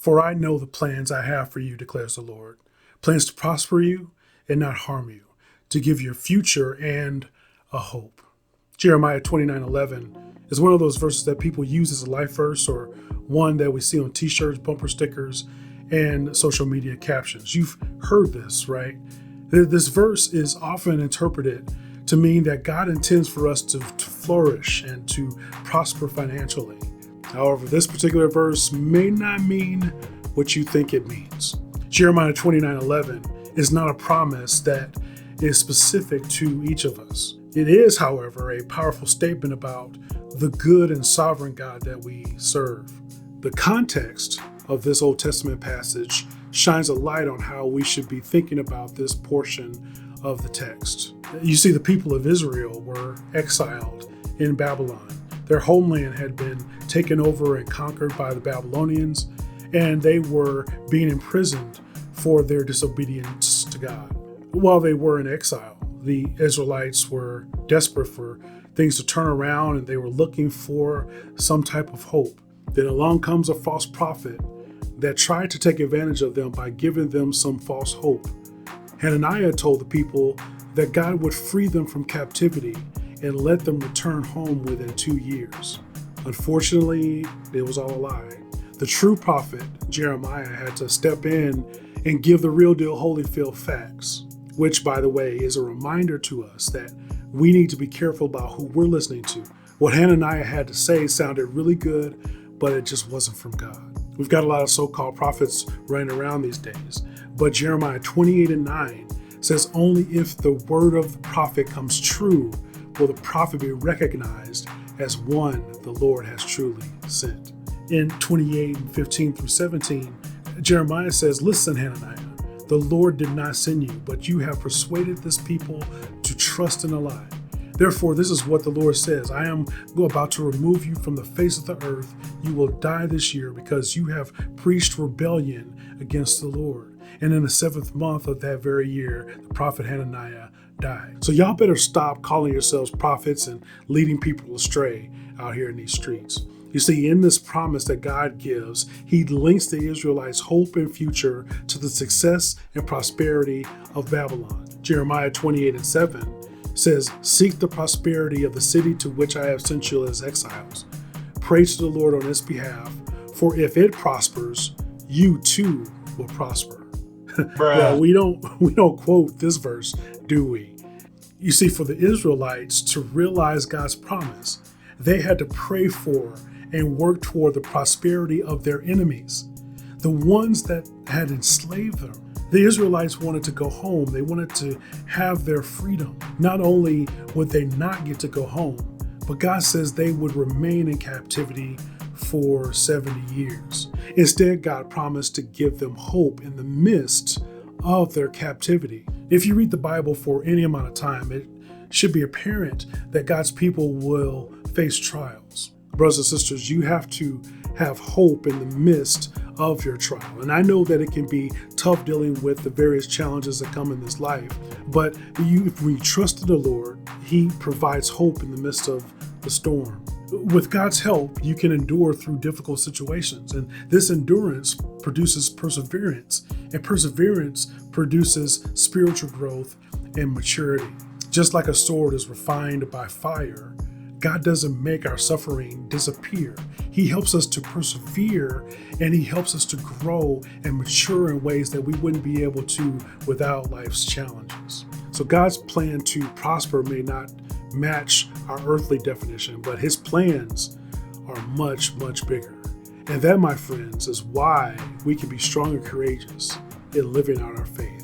For I know the plans I have for you, declares the Lord. Plans to prosper you and not harm you, to give you a future and a hope. Jeremiah 29:11 is one of those verses that people use as a life verse, or one that we see on t-shirts, bumper stickers, and social media captions. You've heard this, right? This verse is often interpreted to mean that God intends for us to flourish and to prosper financially. However, this particular verse may not mean what you think it means. Jeremiah 29:11 is not a promise that is specific to each of us. It is, however, a powerful statement about the good and sovereign God that we serve. The context of this Old Testament passage shines a light on how we should be thinking about this portion of the text. You see, the people of Israel were exiled in Babylon. Their homeland had been taken over and conquered by the Babylonians, and they were being imprisoned for their disobedience to God. While they were in exile, the Israelites were desperate for things to turn around, and they were looking for some type of hope. Then along comes a false prophet that tried to take advantage of them by giving them some false hope. Hananiah told the people that God would free them from captivity and let them return home within 2 years. Unfortunately, it was all a lie. The true prophet, Jeremiah, had to step in and give the real deal Holyfield facts, which, by the way, is a reminder to us that we need to be careful about who we're listening to. What Hananiah had to say sounded really good, but it just wasn't from God. We've got a lot of so-called prophets running around these days, but Jeremiah 28:9 says only if the word of the prophet comes true will the prophet be recognized as one the Lord has truly sent. In 28:15 through 17, Jeremiah says, "Listen, Hananiah, the Lord did not send you, but you have persuaded this people to trust in a lie. Therefore, this is what the Lord says. I am about to remove you from the face of the earth. You will die this year because you have preached rebellion against the Lord." And in the 7th month of that very year, the prophet Hananiah died. So y'all better stop calling yourselves prophets and leading people astray out here in these streets. You see, in this promise that God gives, he links the Israelites' hope and future to the success and prosperity of Babylon. Jeremiah 28:7 says, "Seek the prosperity of the city to which I have sent you as exiles. Pray to the Lord on its behalf, for if it prospers, you too will prosper." Well, we don't quote this verse, do we? You see, for the Israelites to realize God's promise, they had to pray for and work toward the prosperity of their enemies, the ones that had enslaved them. The Israelites wanted to go home. They wanted to have their freedom. Not only would they not get to go home, but God says they would remain in captivity for 70 years. Instead, God promised to give them hope in the midst of their captivity. If you read the Bible for any amount of time, it should be apparent that God's people will face trials. Brothers and sisters, you have to have hope in the midst of your trial. And I know that it can be tough dealing with the various challenges that come in this life, but if we trust in the Lord, he provides hope in the midst of the storm. With God's help, you can endure through difficult situations, and this endurance produces perseverance, and perseverance produces spiritual growth and maturity. Just like a sword is refined by fire, God doesn't make our suffering disappear. He helps us to persevere, and he helps us to grow and mature in ways that we wouldn't be able to without life's challenges. So God's plan to prosper may not match our earthly definition, but his plans are much, much bigger. And that, my friends, is why we can be strong and courageous in living out our faith.